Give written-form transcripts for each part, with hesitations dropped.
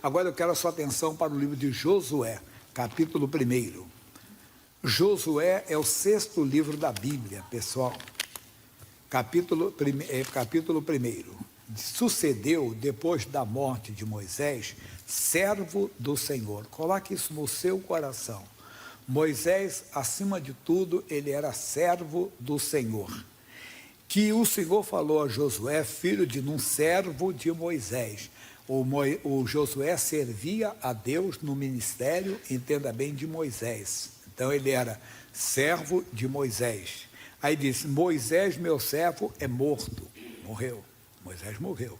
Agora eu quero a sua atenção para o livro de Josué, capítulo 1. Josué é o 6º livro da Bíblia, pessoal. Capítulo 1. Sucedeu, depois da morte de Moisés, servo do Senhor. Coloque isso no seu coração. Moisés, acima de tudo, ele era servo do Senhor. Que o Senhor falou a Josué, filho de um servo de Moisés. O Josué servia a Deus no ministério, entenda bem, de Moisés. Então ele era servo de Moisés. Aí disse, Moisés, meu servo, é morto. Morreu. Moisés morreu.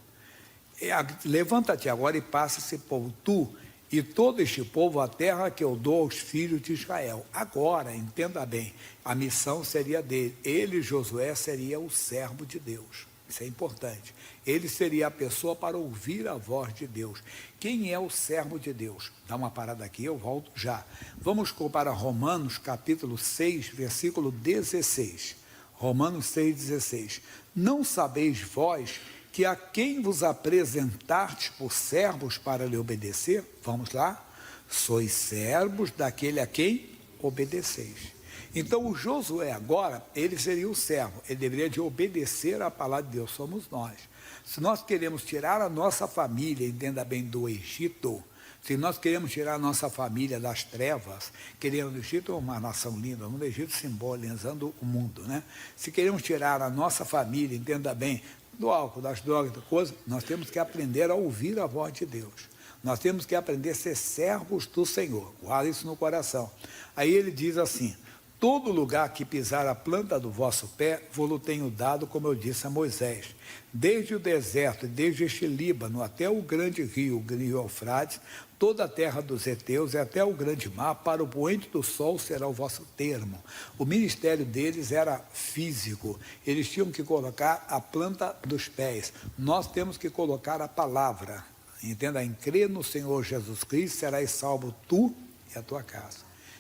Levanta-te agora e passa esse povo, tu e todo este povo, a terra que eu dou aos filhos de Israel. Agora, entenda bem, a missão seria dele. Ele, Josué, seria o servo de Deus. Isso é importante. Ele seria a pessoa para ouvir a voz de Deus. Quem é o servo de Deus? Dá uma parada aqui, eu volto já. Vamos comparar Romanos, capítulo 6, versículo 16. Romanos 6,16. Não sabeis vós que a quem vos apresentastes por servos para lhe obedecer, vamos lá, sois servos daquele a quem obedeceis. Então o Josué agora, ele seria o servo, ele deveria de obedecer à palavra de Deus, somos nós. Se nós queremos tirar a nossa família, entenda bem, do Egito, se nós queremos tirar a nossa família das trevas, queremos, o Egito é uma nação linda, o Egito simbolizando o mundo, né? Se queremos tirar a nossa família, entenda bem, do álcool, das drogas, da coisa, nós temos que aprender a ouvir a voz de Deus. Nós temos que aprender a ser servos do Senhor. Guarda isso no coração. Aí ele diz assim, todo lugar que pisar a planta do vosso pé, vou-lo tenho dado, como eu disse a Moisés. Desde o deserto, desde este Líbano, até o grande rio, o rio Eufrates, toda a terra dos heteus e até o grande mar, para o poente do sol será o vosso termo. O ministério deles era físico, eles tinham que colocar a planta dos pés. Nós temos que colocar a palavra. Entenda, em crer no Senhor Jesus Cristo, serás salvo tu e a tua casa.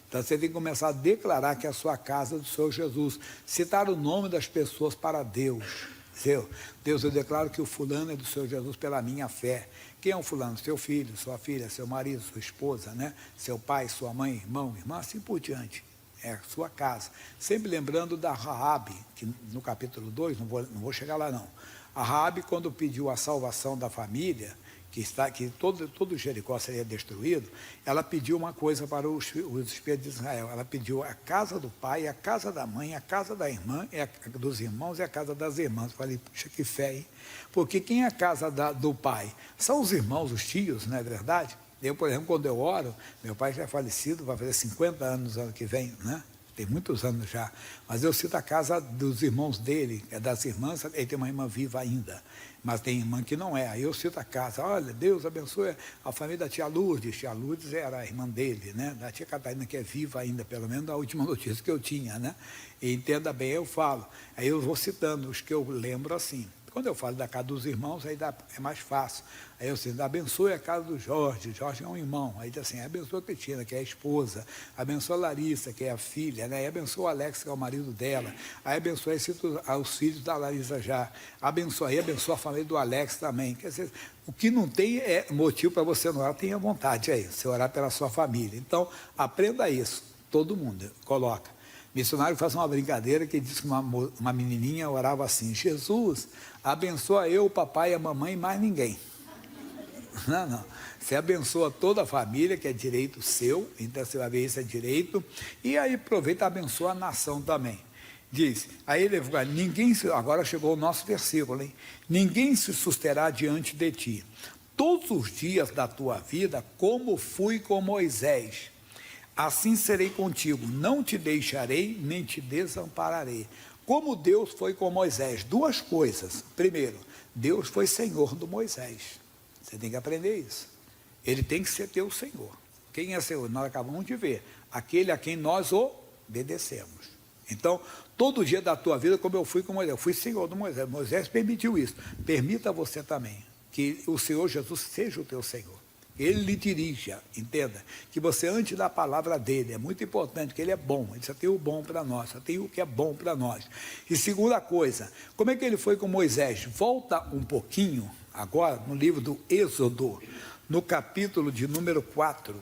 Então você tem que começar a declarar que a sua casa é do Senhor Jesus, citar o nome das pessoas para Deus. Deus, eu declaro que o fulano é do Senhor Jesus pela minha fé. Quem é o fulano? Seu filho, sua filha, seu marido, sua esposa, né? Seu pai, sua mãe, irmão, irmã, assim por diante. É a sua casa. Sempre lembrando da Raabe, que no capítulo 2, não vou chegar lá não. A Raabe, quando pediu a salvação da família, que todo Jericó seria destruído, ela pediu uma coisa para os espíritos de Israel. Ela pediu a casa do pai, a casa da mãe, a casa da irmã, dos irmãos e a casa das irmãs. Eu falei, puxa, que fé, hein? Porque quem é a casa do pai? São os irmãos, os tios, não é verdade? Eu, por exemplo, quando eu oro, meu pai já é falecido, vai fazer 50 anos no ano que vem, né? Tem muitos anos já, mas eu cito a casa dos irmãos dele, das irmãs, ele tem uma irmã viva ainda, mas tem irmã que não é, aí eu cito a casa, olha, Deus abençoe a família da tia Lourdes era a irmã dele, né? Da tia Catarina, que é viva ainda, pelo menos a última notícia que eu tinha, né? E entenda bem, eu falo, aí eu vou citando os que eu lembro assim. Quando eu falo da casa dos irmãos, aí é mais fácil. Aí eu sinto, abençoe a casa do Jorge é um irmão. Aí diz assim, abençoe a Cristina, que é a esposa. Abençoe a Larissa, que é a filha, né? Aí abençoe o Alex, que é o marido dela. Aí abençoe os filhos da Larissa já. Abençoe a família do Alex também. Quer dizer, o que não tem é motivo para você não orar, tenha vontade aí, você orar pela sua família. Então, aprenda isso, todo mundo, coloca. Missionário faz uma brincadeira que diz que uma menininha orava assim, Jesus, abençoa eu, o papai e a mamãe e mais ninguém. Não. Você abençoa toda a família, que é direito seu, então você vai ver isso é direito, e aí aproveita e abençoa a nação também. Diz, aí ele vai, agora chegou o nosso versículo, hein? Ninguém se susterá diante de ti. Todos os dias da tua vida, como fui com Moisés, assim serei contigo, não te deixarei, nem te desampararei. Como Deus foi com Moisés, duas coisas. Primeiro, Deus foi Senhor do Moisés. Você tem que aprender isso. Ele tem que ser teu Senhor. Quem é Senhor? Nós acabamos de ver. Aquele a quem nós obedecemos. Então, todo dia da tua vida, como eu fui com Moisés, eu fui Senhor do Moisés. Moisés permitiu isso. Permita você também, que o Senhor Jesus seja o teu Senhor. Ele lhe dirija, entenda, que você antes da palavra dele, é muito importante, que ele é bom, ele só tem o bom para nós, só tem o que é bom para nós. E segunda coisa, como é que ele foi com Moisés? Volta um pouquinho, agora, no livro do Êxodo, no capítulo de número 4,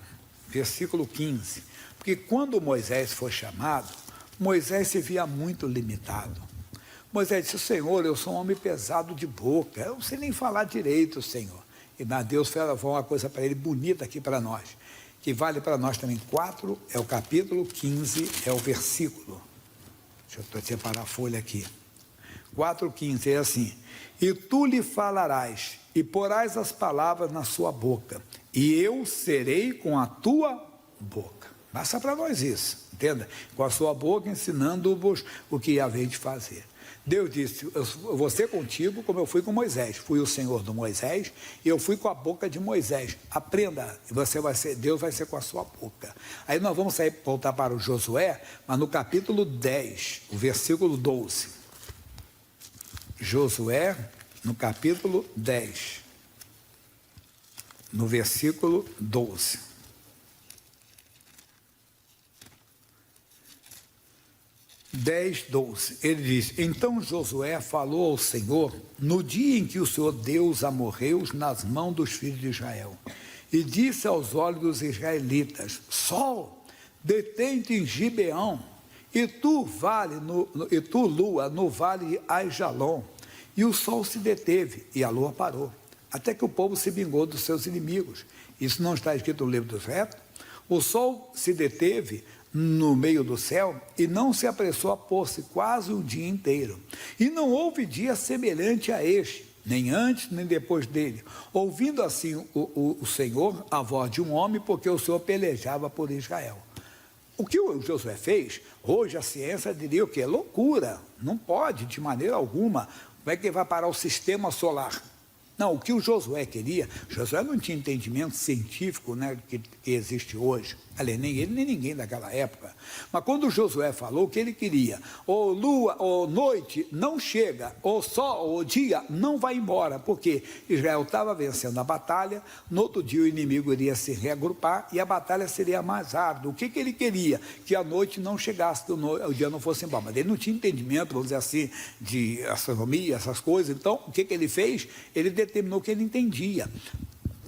versículo 15. Porque quando Moisés foi chamado, Moisés se via muito limitado. Moisés disse: Senhor, eu sou um homem pesado de boca, eu não sei nem falar direito, Senhor. E Deus falou uma coisa para ele bonita aqui para nós, que vale para nós também. 4 é o capítulo, 15 é o versículo. Deixa eu separar a folha aqui. 4,15 é assim: e tu lhe falarás, e porás as palavras na sua boca, e eu serei com a tua boca. Basta para nós isso, entenda? Com a sua boca ensinando-vos o que haveis de fazer. Deus disse: eu vou ser contigo como eu fui com Moisés. Fui o Senhor do Moisés e eu fui com a boca de Moisés. Aprenda, Deus vai ser com a sua boca. Aí nós vamos voltar para o Josué, mas no capítulo 10, o versículo 12. Josué, no capítulo 10, no versículo 12. 10, 12, ele diz: então Josué falou ao Senhor no dia em que o Senhor Deus amorreu nas mãos dos filhos de Israel, e disse aos olhos dos israelitas: Sol, detém-te em Gibeão, e tu, lua, no vale de Aijalon. E o sol se deteve, e a lua parou, até que o povo se vingou dos seus inimigos. Isso não está escrito no livro dos Retos? O sol se deteve no meio do céu, e não se apressou a pôr-se quase o dia inteiro. E não houve dia semelhante a este, nem antes nem depois dele, ouvindo assim o Senhor a voz de um homem, porque o Senhor pelejava por Israel. O que o Josué fez, hoje a ciência diria o quê? Loucura, não pode de maneira alguma. Como é que ele vai parar o sistema solar? Não, o que o Josué queria, Josué não tinha entendimento científico, né, que existe hoje, aliás, nem ele nem ninguém daquela época, mas quando o Josué falou o que ele queria, ou lua, ou noite não chega, ou sol, ou dia não vai embora, porque Israel estava vencendo a batalha, no outro dia o inimigo iria se reagrupar e a batalha seria mais árdua. O que ele queria? Que a noite não chegasse, o dia não fosse embora, mas ele não tinha entendimento, vamos dizer assim, de astronomia, essas coisas. Então, o que ele fez? Ele determinou que ele entendia.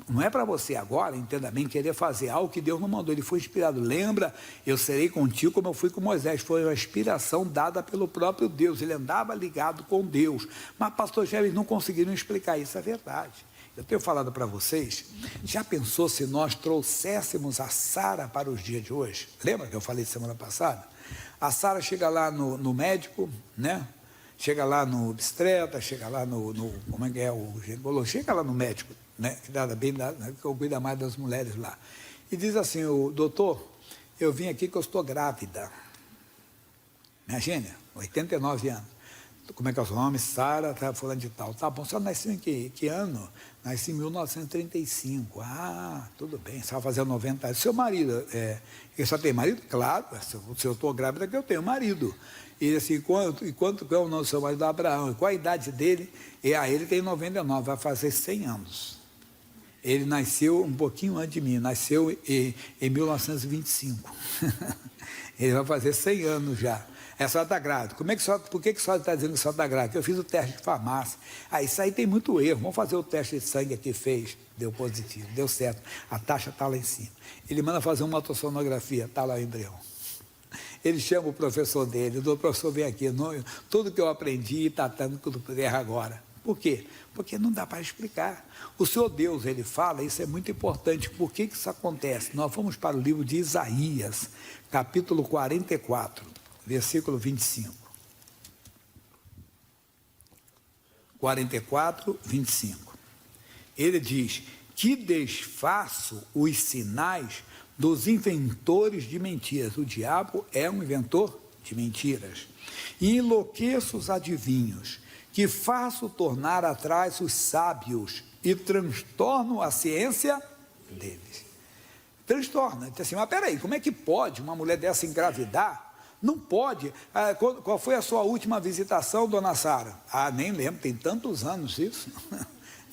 Não é para você agora, entenda bem, querer fazer algo que Deus não mandou. Ele foi inspirado. Lembra, eu serei contigo como eu fui com Moisés. Foi uma inspiração dada pelo próprio Deus. Ele andava ligado com Deus. Mas, pastor Gélis, não conseguiram explicar isso. É verdade. Eu tenho falado para vocês, já pensou se nós trouxéssemos a Sara para os dias de hoje? Lembra que eu falei semana passada? A Sara chega lá no médico, né? Chega lá no obstetra, chega lá como é que é, o ginecólogo, chega lá no médico, né, que cuida mais das mulheres lá, e diz assim: o doutor, eu vim aqui que eu estou grávida. Imagina, 89 anos. Como é que é o seu nome? Sara, tá falando de tal. Tá bom, você nasceu em que ano? Nasci em 1935. Ah, tudo bem, você vai fazer 90 anos. Seu marido, ele só tem marido? Claro, se eu estou grávida, que eu tenho marido. E assim, quanto é o nome do seu marido? Abraão. E qual a idade dele? Ele tem 99, vai fazer 100 anos. Ele nasceu um pouquinho antes de mim, nasceu em 1925. Ele vai fazer 100 anos já. A senhora está grávida. Por que a senhora está dizendo que a senhora está grávida? Eu fiz o teste de farmácia. Isso aí tem muito erro. Vamos fazer o teste de sangue aqui, fez. Deu positivo, deu certo. A taxa está lá em cima. Ele manda fazer uma ultrassonografia, está lá o embrião. Ele chama o professor dele, o professor vem aqui, tudo que eu aprendi está dando tudo por terra agora. Por quê? Porque não dá para explicar. O Senhor Deus, ele fala, isso é muito importante. Por que isso acontece? Nós vamos para o livro de Isaías, capítulo 44, versículo 25. 44, 25. Ele diz: que desfaço os sinais dos inventores de mentiras. O diabo é um inventor de mentiras. E enlouqueço os adivinhos, que faço tornar atrás os sábios e transtorno a ciência deles. Transtorna. Diz assim: mas peraí, como é que pode uma mulher dessa engravidar? Não pode. Qual foi a sua última visitação, dona Sara? Nem lembro, tem tantos anos isso.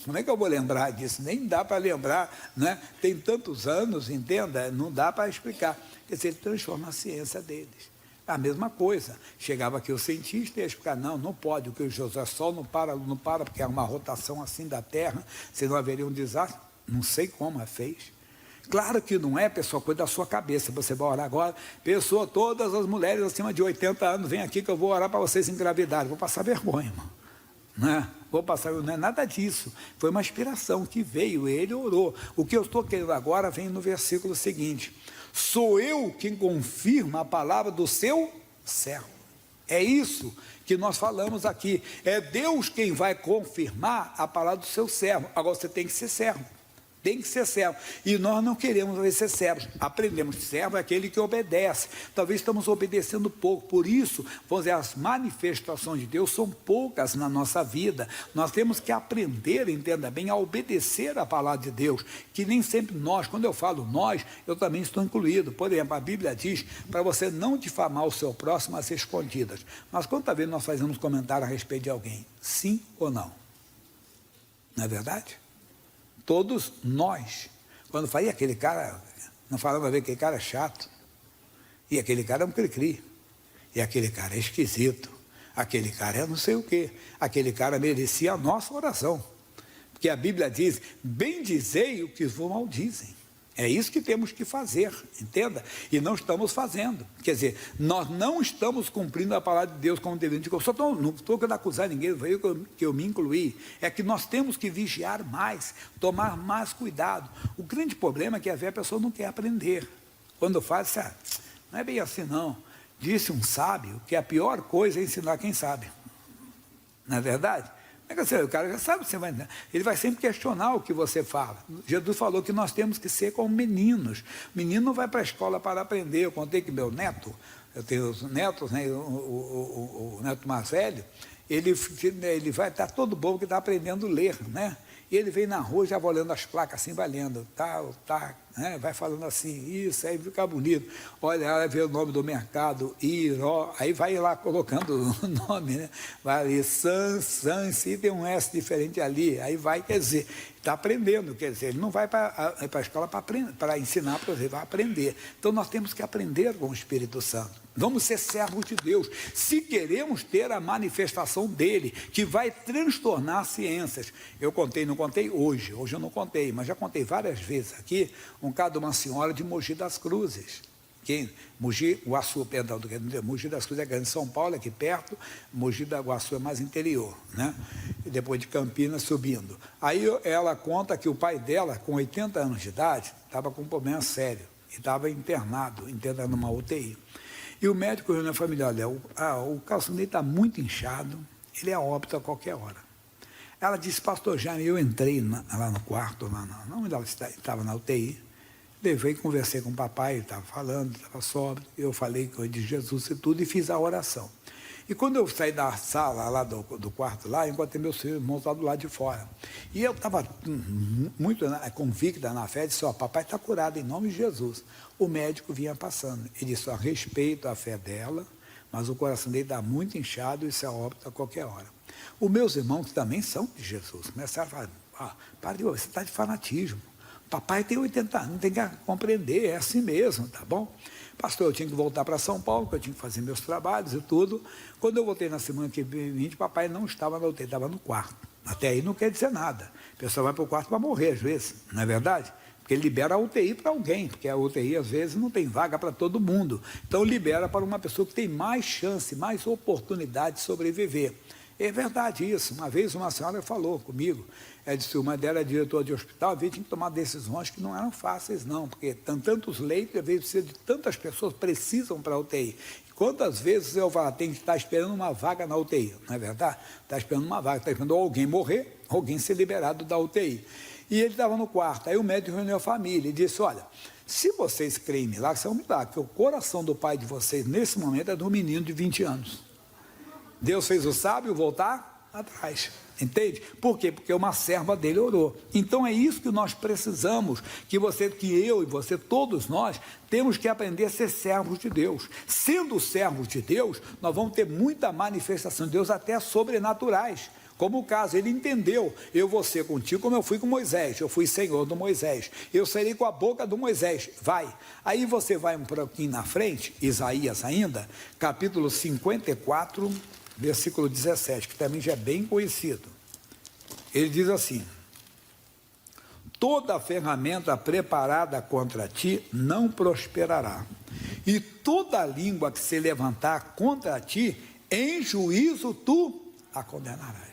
Como é que eu vou lembrar disso? Nem dá para lembrar, né? Tem tantos anos, entenda, não dá para explicar. Quer dizer, ele transforma a ciência deles. A mesma coisa. Chegava aqui o cientista e ia explicar: não pode, o que o José Sol não para, porque é uma rotação assim da Terra, senão haveria um desastre. Não sei como a fez. Claro que não é, pessoal, coisa da sua cabeça. Você vai orar agora, pessoa, todas as mulheres acima de 80 anos, vem aqui que eu vou orar para vocês engravidarem. Vou passar vergonha, irmão. Não é? Não é nada disso. Foi uma inspiração que veio, ele orou. O que eu estou querendo agora vem no versículo seguinte. Sou eu quem confirma a palavra do seu servo. É isso que nós falamos aqui. É Deus quem vai confirmar a palavra do seu servo. Agora você tem que ser servo. Tem que ser servo. E nós não queremos ser servos. Aprendemos que servo é aquele que obedece. Talvez estamos obedecendo pouco. Por isso, vamos dizer, as manifestações de Deus são poucas na nossa vida. Nós temos que aprender, entenda bem, a obedecer a palavra de Deus. Que nem sempre nós, quando eu falo nós, eu também estou incluído. Por exemplo, a Bíblia diz para você não difamar o seu próximo às escondidas. Mas quantas vezes nós fazemos comentário a respeito de alguém? Sim ou não? Não é verdade? Todos nós, quando fala, e aquele cara, não falava ver aquele cara é chato, e aquele cara é um cri-cri, e aquele cara é esquisito, aquele cara é não sei o quê, aquele cara merecia a nossa oração, porque a Bíblia diz, bendizei o que vos maldizem. É isso que temos que fazer, entenda? E não estamos fazendo. Quer dizer, nós não estamos cumprindo a palavra de Deus como devemos. Não estou querendo acusar ninguém, foi eu que eu me incluí. É que nós temos que vigiar mais, tomar mais cuidado. O grande problema é que às vezes a pessoa não quer aprender. Quando faz, não é bem assim não. Disse um sábio que a pior coisa é ensinar quem sabe. Não é verdade? O cara já sabe, ele vai sempre questionar o que você fala. Jesus falou que nós temos que ser como meninos. O menino não vai para a escola para aprender. Eu contei que meu neto, eu tenho os netos, né, o neto mais velho, ele vai estar todo bobo que está aprendendo a ler, né? E ele vem na rua, já vai olhando as placas assim, vai lendo, tal, né? Vai falando assim, isso, aí fica bonito. Olha, aí vê o nome do mercado, Iró, aí vai lá colocando o nome, né? Vai ali, se tem um S diferente ali, aí vai, quer dizer, está aprendendo, quer dizer, ele não vai para a escola para ensinar, para você, vai aprender. Então nós temos que aprender com o Espírito Santo. Vamos ser servos de Deus, se queremos ter a manifestação dele, que vai transtornar ciências. Eu contei, não contei hoje eu não contei, mas já contei várias vezes aqui, um caso de uma senhora de Mogi das Cruzes. Mogi das Cruzes é grande, São Paulo é aqui perto, Mogi da Guaçu é mais interior, né? E depois de Campinas subindo. Aí ela conta que o pai dela, com 80 anos de idade, estava com um problema sério, e estava internado numa UTI. E o médico reuniu a família, olha, o calção dele está muito inchado, ele é óbito a qualquer hora. Ela disse, pastor Jaime, eu entrei lá no quarto, onde ela estava na UTI, levei, conversei com o papai, ele estava falando, estava sóbrio, eu falei de Jesus e tudo, e fiz a oração. E quando eu saí da sala lá do quarto lá, encontrei meus irmãos lá do lado de fora. E eu estava muito convicta na fé, disse, papai está curado em nome de Jesus. O médico vinha passando. Ele disse, respeito a fé dela, mas o coração dele está muito inchado e isso é óbito a qualquer hora. Os meus irmãos também são de Jesus. Começaram a falar, padre, você está de fanatismo. Papai tem 80 anos, tem que compreender, é assim mesmo, tá bom? Pastor, eu tinha que voltar para São Paulo, porque eu tinha que fazer meus trabalhos e tudo. Quando eu voltei na semana que vem, papai não estava na UTI, estava no quarto. Até aí não quer dizer nada. A pessoa vai para o quarto para morrer, às vezes, não é verdade? Porque ele libera a UTI para alguém, porque a UTI, às vezes, não tem vaga para todo mundo. Então, libera para uma pessoa que tem mais chance, mais oportunidade de sobreviver. É verdade isso. Uma vez uma senhora falou comigo, ela disse, uma dela era diretora de hospital, tinha que tomar decisões que não eram fáceis, não, porque tantos leitos, às vezes precisa de tantas pessoas que precisam para a UTI. Quantas vezes eu falo, tem que estar esperando uma vaga na UTI, não é verdade? Está esperando uma vaga, está esperando alguém morrer, alguém ser liberado da UTI. E ele estava no quarto, aí o médico reuniu a família e disse, olha, se vocês creem em milagre, isso é um milagre, porque o coração do pai de vocês, nesse momento, é de um menino de 20 anos. Deus fez o sábio voltar atrás, entende? Por quê? Porque uma serva dele orou. Então é isso que nós precisamos, que eu e você, todos nós, temos que aprender a ser servos de Deus. Sendo servos de Deus, nós vamos ter muita manifestação de Deus, até sobrenaturais. Como o caso, ele entendeu, eu vou ser contigo como eu fui com Moisés, eu fui Senhor do Moisés, eu serei com a boca do Moisés, vai. Aí você vai um pouquinho na frente, Isaías ainda, capítulo 54, versículo 17, que também já é bem conhecido. Ele diz assim, toda ferramenta preparada contra ti não prosperará, e toda língua que se levantar contra ti, em juízo tu a condenarás.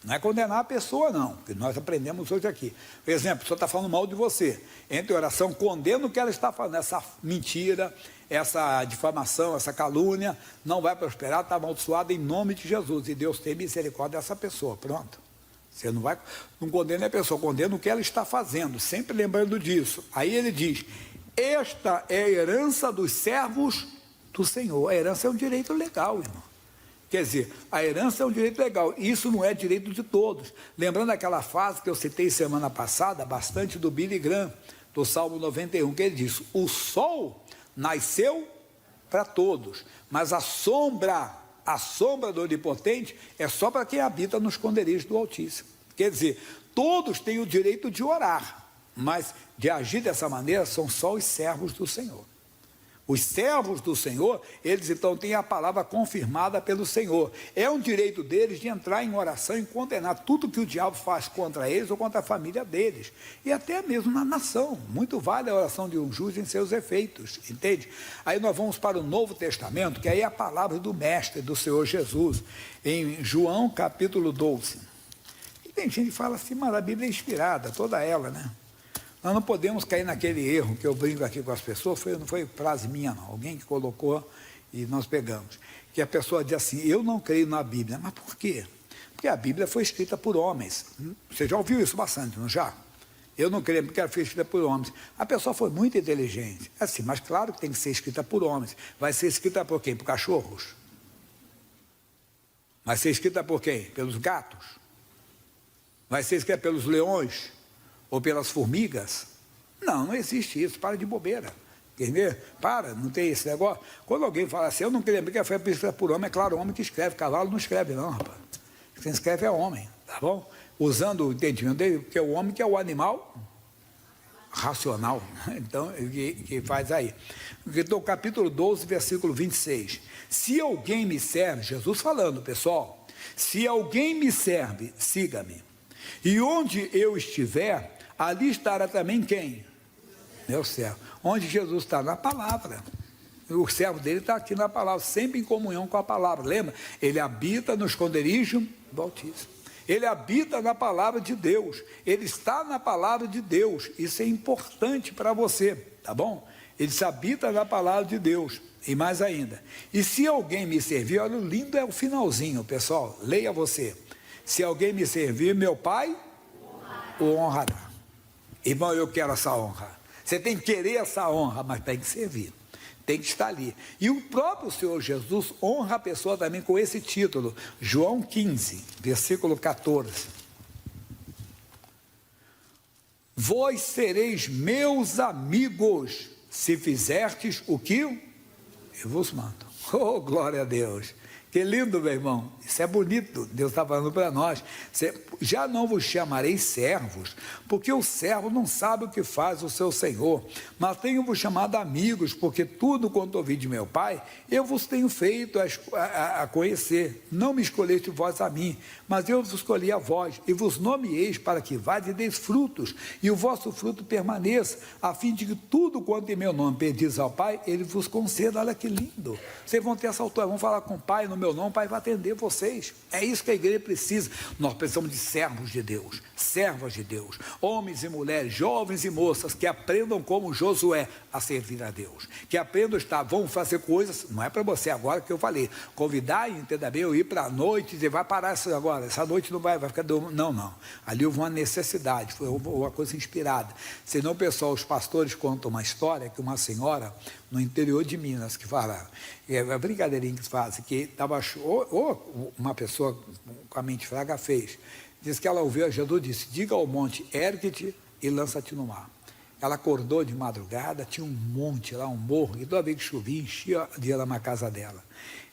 Não é condenar a pessoa, não, que nós aprendemos hoje aqui. Por exemplo, a pessoa está falando mal de você. Entre oração, condena o que ela está falando. Essa mentira, essa difamação, essa calúnia, não vai prosperar, está amaldiçoada em nome de Jesus. E Deus tem misericórdia dessa pessoa. Pronto. Você não condena a pessoa, condena o que ela está fazendo, sempre lembrando disso. Aí ele diz, esta é a herança dos servos do Senhor. A herança é um direito legal, irmão. Quer dizer, a herança é um direito legal, e isso não é direito de todos. Lembrando aquela frase que eu citei semana passada, bastante do Billy Graham, do Salmo 91, que ele diz, o sol nasceu para todos, mas a sombra do Onipotente é só para quem habita no esconderijo do Altíssimo. Quer dizer, todos têm o direito de orar, mas de agir dessa maneira são só os servos do Senhor. Os servos do Senhor, eles então têm a palavra confirmada pelo Senhor. É um direito deles de entrar em oração e condenar tudo que o diabo faz contra eles ou contra a família deles. E até mesmo na nação. Muito vale a oração de um juiz em seus efeitos, entende? Aí nós vamos para o Novo Testamento, que aí é a palavra do Mestre, do Senhor Jesus, em João capítulo 12. E tem gente que fala assim, mas a Bíblia é inspirada, toda ela, né? Nós não podemos cair naquele erro que eu brinco aqui com as pessoas, não foi frase minha não, alguém que colocou e nós pegamos, que a pessoa diz assim, eu não creio na Bíblia, mas por quê? Porque a Bíblia foi escrita por homens, você já ouviu isso bastante, não já? Eu não creio porque ela foi escrita por homens, a pessoa foi muito inteligente, assim, mas claro que tem que ser escrita por homens, vai ser escrita por quem? Por cachorros? Vai ser escrita por quem? Pelos gatos? Vai ser escrita pelos leões? Ou pelas formigas? Não, não existe isso, para de bobeira. Quer ver? Para, não tem esse negócio. Quando alguém fala assim, eu não queria lembrar que foi escrita por homem, é claro, homem que escreve, cavalo não escreve não, rapaz. Quem escreve é homem, tá bom? Usando o entendimento dele, porque é o homem que é o animal racional, então, que faz aí. Então, capítulo 12, versículo 26. Se alguém me serve, Jesus falando, pessoal, se alguém me serve, siga-me. E onde eu estiver, ali estará também quem? Meu servo. Onde Jesus está? Na palavra. O servo dele está aqui na palavra, sempre em comunhão com a palavra. Lembra? Ele habita no esconderijo do Altíssimo. Ele habita na palavra de Deus. Ele está na palavra de Deus. Isso é importante para você, tá bom? Ele se habita na palavra de Deus. E mais ainda. E se alguém me servir, olha, o lindo é o finalzinho, pessoal. Leia você. Se alguém me servir, meu Pai o honrará. Irmão, eu quero essa honra. Você tem que querer essa honra, mas tem que servir. Tem que estar ali. E o próprio Senhor Jesus honra a pessoa também com esse título. João 15, versículo 14. Vós sereis meus amigos, se fizerdes o que eu vos mando. Oh, glória a Deus. Que lindo, meu irmão, isso é bonito, Deus está falando para nós, já não vos chamarei servos, porque o servo não sabe o que faz o seu senhor, mas tenho-vos chamado amigos, porque tudo quanto ouvi de meu Pai, eu vos tenho feito a conhecer, não me escolheste vós a mim, mas eu vos escolhi a vós, e vos nomeeis para que vades e deis frutos, e o vosso fruto permaneça, a fim de que tudo quanto em meu nome pedis ao Pai, Ele vos conceda. Olha que lindo, vocês vão ter essa altura, vão falar com o Pai no meu nome, o Pai vai atender vocês. É isso que a igreja precisa. Nós precisamos de servos de Deus, servas de Deus, homens e mulheres, jovens e moças que aprendam como Josué a servir a Deus, que aprendam vão fazer coisas, não é para você agora que eu falei, convidar, entenda bem, eu ir para a noite e dizer, vai parar isso agora, essa noite não vai ficar, não, ali houve uma necessidade, foi uma coisa inspirada, senão pessoal, os pastores contam uma história que uma senhora no interior de Minas, que fala, é uma brincadeirinha que fazem, que estava, ou uma pessoa com a mente fraca fez, diz que ela ouviu a Jesus, disse, diga ao monte, ergue-te e lança-te no mar. Ela acordou de madrugada, tinha um monte lá, um morro, e toda vez que chovia, enchia de lama a casa dela.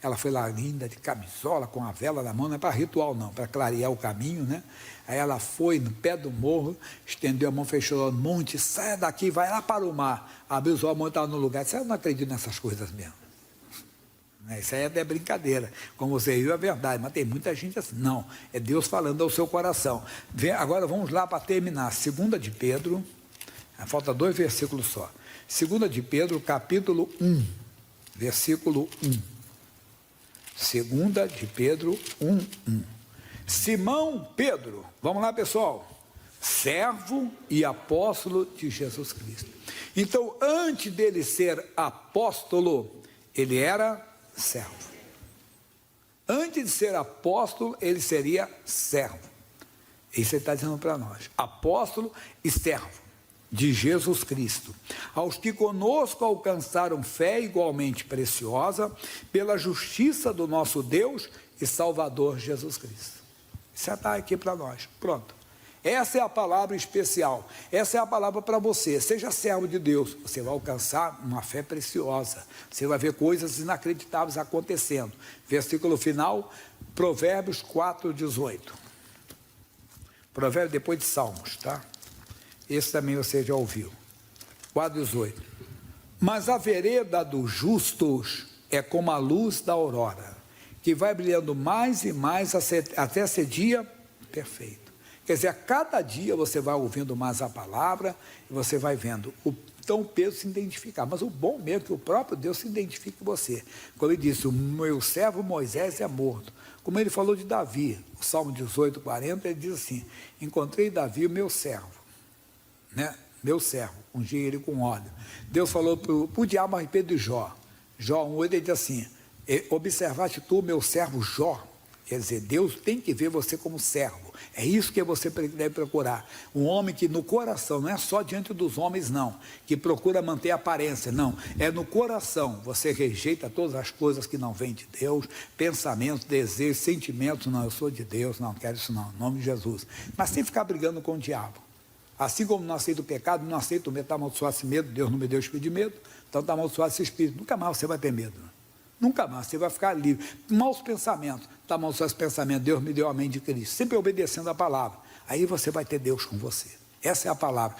Ela foi lá linda, de camisola, com a vela na mão, não é para ritual não, para clarear o caminho, né? Aí ela foi no pé do morro, estendeu a mão, fechou o monte, saia daqui, vai lá para o mar. Abriu os olhos, a mão estava no lugar, disse, eu não acredito nessas coisas mesmo. né? Isso aí é até brincadeira. Como você viu, é verdade, mas tem muita gente assim. Não, é Deus falando ao seu coração. Agora vamos lá para terminar. 2 de Pedro, falta 2 versículos só. 2 de Pedro, capítulo 1, versículo 1. 2 de Pedro 1:1. Simão Pedro, vamos lá, pessoal, servo e apóstolo de Jesus Cristo. Então, antes dele ser apóstolo, ele era servo. Antes de ser apóstolo, ele seria servo. Isso ele está dizendo para nós. Apóstolo e servo de Jesus Cristo, aos que conosco alcançaram fé igualmente preciosa, pela justiça do nosso Deus e Salvador Jesus Cristo. Isso está aqui para nós, pronto. Essa é a palavra especial, essa é a palavra para você. Seja servo de Deus, você vai alcançar uma fé preciosa, você vai ver coisas inacreditáveis acontecendo. Versículo final, Provérbios 4:18. Provérbio depois de Salmos, tá? Esse também você já ouviu. 4:18. Mas a vereda dos justos é como a luz da aurora, que vai brilhando mais e mais até ser dia perfeito. Quer dizer, a cada dia você vai ouvindo mais a palavra e você vai vendo. Então Pedro se identificar. Mas o bom mesmo é que o próprio Deus se identifique com você. Quando ele disse, o meu servo Moisés é morto. Como ele falou de Davi, o Salmo 18:40, ele diz assim, encontrei Davi, o meu servo, né? Meu servo, ungi ele com óleo. Deus falou para o diabo a respeito de Jó. Jó 1:8, ele diz assim, observaste tu, meu servo Jó. Quer dizer, Deus tem que ver você como servo. É isso que você deve procurar. Um homem que no coração, não é só diante dos homens, não, que procura manter a aparência, não. É no coração, você rejeita todas as coisas que não vêm de Deus, pensamentos, desejos, sentimentos, não, eu sou de Deus, não quero isso não, em nome de Jesus. Mas sem ficar brigando com o diabo. Assim como não aceito o pecado, não aceito o medo, está amaldiçoado esse medo, Deus não me deu espírito de medo, então está amaldiçoado esse espírito. Nunca mais você vai ter medo. Nunca mais, você vai ficar livre. Maus pensamentos, está amaldiçoado esse pensamento, Deus me deu a mente de Cristo. Sempre obedecendo a palavra. Aí você vai ter Deus com você. Essa é a palavra.